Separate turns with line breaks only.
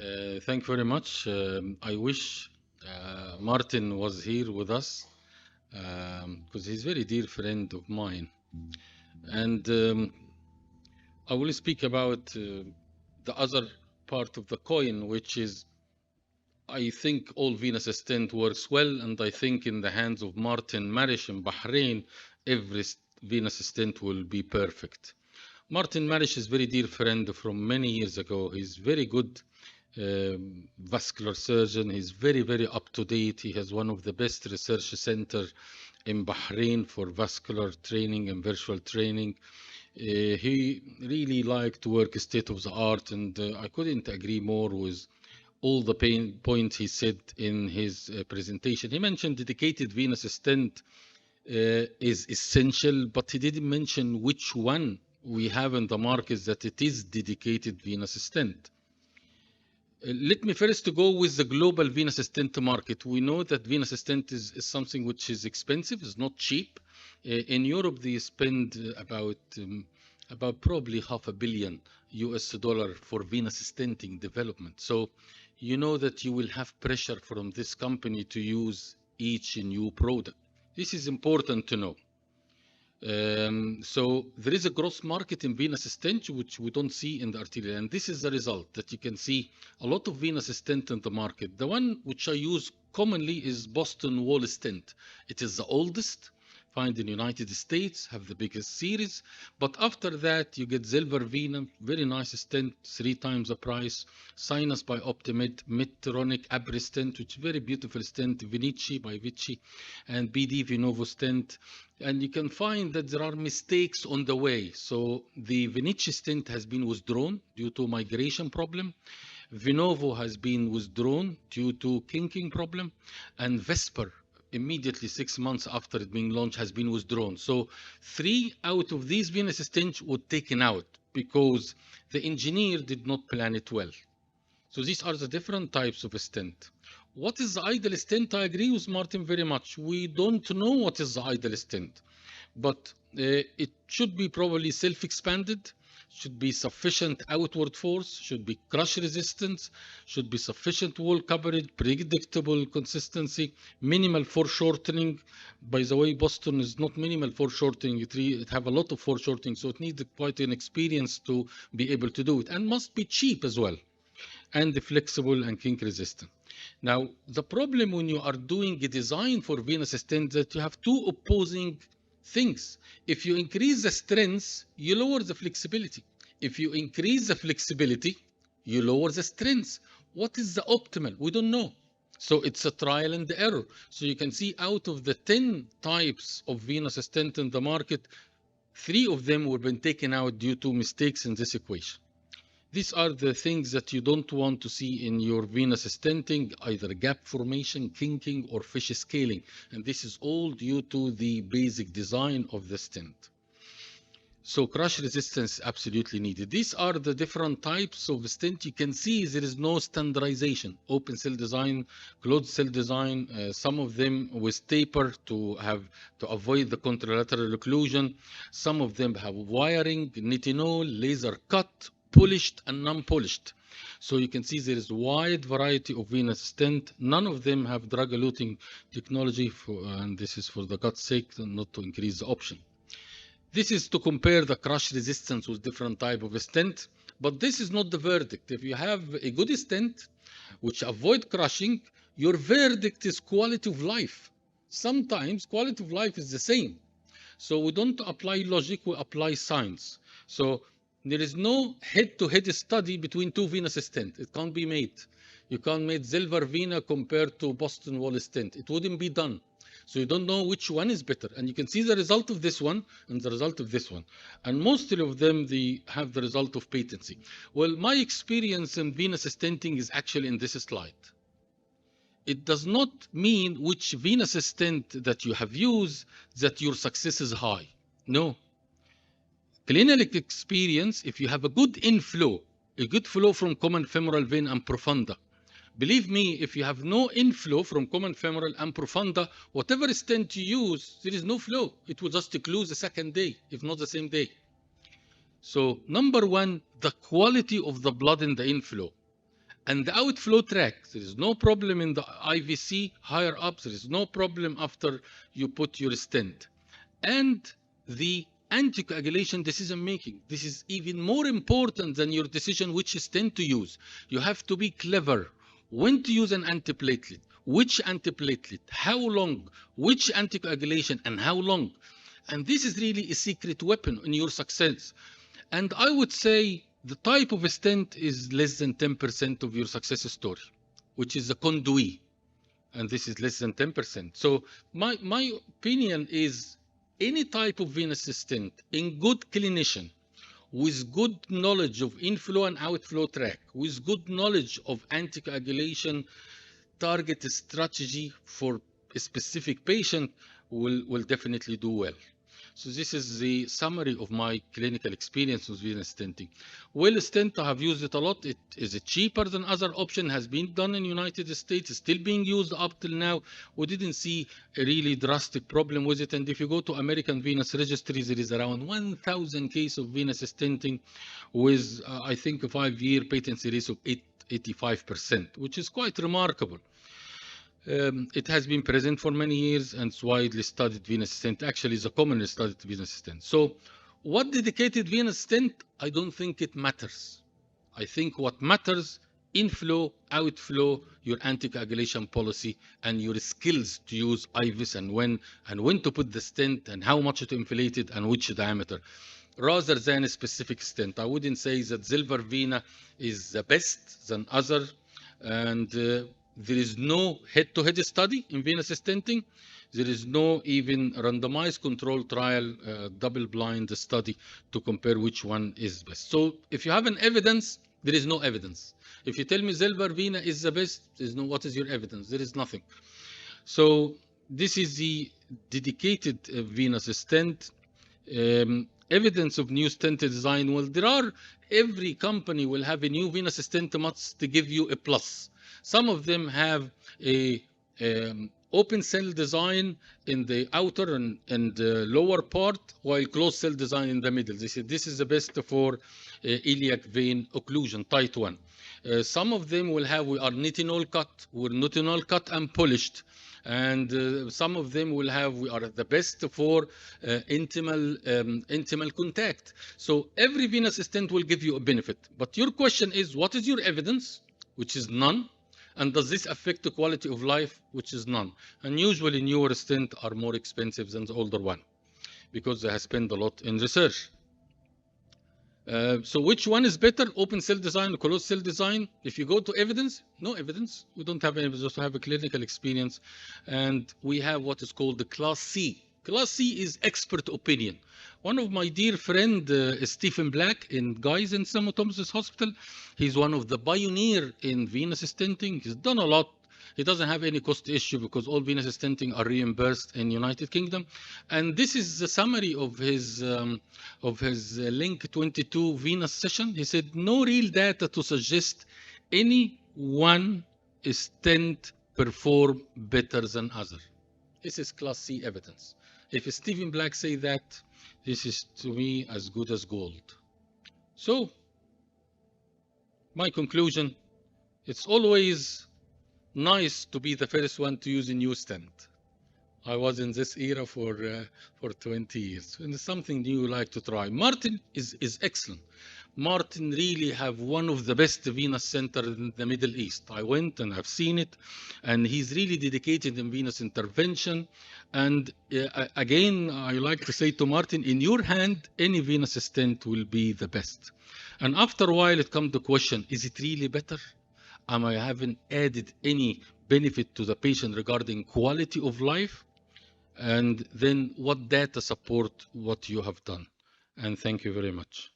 Thank you very much. I wish Martin was here with us because he's a very dear friend of mine. And I will speak about the other part of the coin, which is I think all Venous stent works well, and I think in the hands of Martin Marish in Bahrain, every Venous stent will be perfect. Martin Marish is very dear friend from many years ago. He's very good vascular surgeon. He's very up to date. He has one of the best research center in Bahrain for vascular training and virtual training. He really liked to work state of the art, and I couldn't agree more with all the points he said in his presentation. He mentioned dedicated venous stent is essential, but he didn't mention which one we have in the market that it is dedicated venous stent. Let me first go with the global venous stent market. We know that venous stent is something which is expensive, it's not cheap. In Europe, they spend about probably $500 million US for venous stenting development. So you know that you will have pressure from this company to use each new product. This is important to know. So there is a gross market in venous stent which we don't see in the arterial, and this is the result that you can see a lot of venous stent in the market. The one which I use commonly is Boston Wall stent. It is the oldest, found in the United States, have the biggest series, but after that you get Zilver-Vena, very nice stent, 3 times the price, Sinus by Optimed, Medtronic Abri stent, which is very beautiful stent, Vinici by Vici, and BD Venovo stent. And you can find that there are mistakes on the way. So the Vinici stent has been withdrawn due to migration problem. Venovo has been withdrawn due to kinking problem, and Vesper immediately 6 months after it being launched has been withdrawn. So 3 out of these venous stents were taken out because the engineer did not plan it well. So these are the different types of stent. What is the ideal stent? I agree with Martin very much. We don't know what is the ideal stent, but it should be probably self-expanded, should be sufficient outward force, should be crush resistance, should be sufficient wall coverage, predictable consistency, minimal foreshortening. By the way, Boston is not minimal foreshortening. It have a lot of foreshortening, so it needs quite an experience to be able to do it, and must be cheap as well, and flexible and kink resistant. Now, the problem when you are doing a design for venous stent that you have 2 opposing things. If you increase the strength, you lower the flexibility. If you increase the flexibility, you lower the strength. What is the optimal? We don't know. So it's a trial and error. So you can see out of the 10 types of venous stent in the market, 3 of them were been taken out due to mistakes in this equation. These are the things that you don't want to see in your venous stenting, either gap formation, kinking, or fish scaling. And this is all due to the basic design of the stent. So crush resistance is absolutely needed. These are the different types of stent. You can see there is no standardization. Open cell design, closed cell design, some of them with taper to avoid the contralateral occlusion. Some of them have wiring, nitinol, laser cut, polished and non-polished. So you can see there is a wide variety of venous stent. None of them have drug-eluting technology, and this is for the God's sake, not to increase the option. This is to compare the crush resistance with different type of stent, but this is not the verdict. If you have a good stent which avoid crushing, your verdict is quality of life. Sometimes quality of life is the same. So we don't apply logic, we apply science. So there is no head-to-head study between 2 venous stents. It can't be made. You can't make Zilver-Vena compared to Boston Wall stent. It wouldn't be done. So you don't know which one is better. And you can see the result of this one and the result of this one. And mostly of them, they have the result of patency. Well, my experience in venous stenting is actually in this slide. It does not mean which venous stent that you have used that your success is high. No. Clinical experience, if you have a good inflow, a good flow from common femoral vein and profunda. Believe me, if you have no inflow from common femoral and profunda, whatever stent you use, there is no flow. It will just occlude the second day, if not the same day. So number 1, the quality of the blood in the inflow. And the outflow track, there is no problem in the IVC higher up. There is no problem after you put your stent. And the anticoagulation decision making. This is even more important than your decision which stent to use. You have to be clever. When to use an antiplatelet, which antiplatelet, how long, which anticoagulation, and how long. And this is really a secret weapon in your success. And I would say the type of a stent is less than 10% of your success story, which is a conduit. And this is less than 10%. So my opinion is any type of venous stent in good clinician, with good knowledge of inflow and outflow track, with good knowledge of anticoagulation target strategy for a specific patient will definitely do well. So this is the summary of my clinical experience with venous stenting. Well, stent, I have used it a lot. It is cheaper than other option, has been done in United States, still being used up till now. We didn't see a really drastic problem with it. And if you go to American Venous Registry, there is around 1,000 cases of venous stenting with, I think, a 5-year patency rate of 85%, which is quite remarkable. It has been present for many years and it's widely studied venous stent. Actually, is a commonly studied venous stent. So what dedicated venous stent? I don't think it matters. I think what matters, inflow, outflow, your anticoagulation policy, and your skills to use IVIS and when to put the stent and how much to inflate it and which diameter, rather than a specific stent. I wouldn't say that Silver Vena is the best than other, and there is no head-to-head study in venous stenting. There is no even randomized controlled trial, double-blind study to compare which one is best. So if you have an evidence, there is no evidence. If you tell me Silver Vena is the best, there is no, what is your evidence? There is nothing. So this is the dedicated venous stent. Evidence of new stent design. Well, every company will have a new venous stent must give you a plus. Some of them have a open cell design in the outer and lower part, while closed cell design in the middle. They say this is the best for iliac vein occlusion, tight one. Some of them will have, we are nitinol cut and polished. And some of them will have, we are the best for intimal contact. So every venous stent will give you a benefit. But your question is, what is your evidence? Which is none. And does this affect the quality of life? Which is none. And usually newer stents are more expensive than the older one because they have spent a lot in research. So which one is better, open cell design or closed cell design? If you go to evidence, no evidence. We don't have evidence, just have a clinical experience. And we have what is called the Class C. Class C is expert opinion. One of my dear friend, Stephen Black in Guy's and St. Thomas's Hospital, he's one of the pioneer in venous stenting. He's done a lot. He doesn't have any cost issue because all venous stenting are reimbursed in United Kingdom. And this is the summary of his Link 22 venous session. He said, no real data to suggest any one stent perform better than other. This is Class C evidence. If Stephen Black say that, this is to me as good as gold. So my conclusion, it's always nice to be the first one to use a new stent. I was in this era for 20 years, and it's something new you like to try. Martin is excellent. Martin really have one of the best venous centers in the Middle East. I went and I've seen it, and he's really dedicated in venous intervention. And again, I like to say to Martin, in your hand, any venous stent will be the best. And after a while, it comes to question, is it really better? I haven't added any benefit to the patient regarding quality of life? And then what data support what you have done? And thank you very much.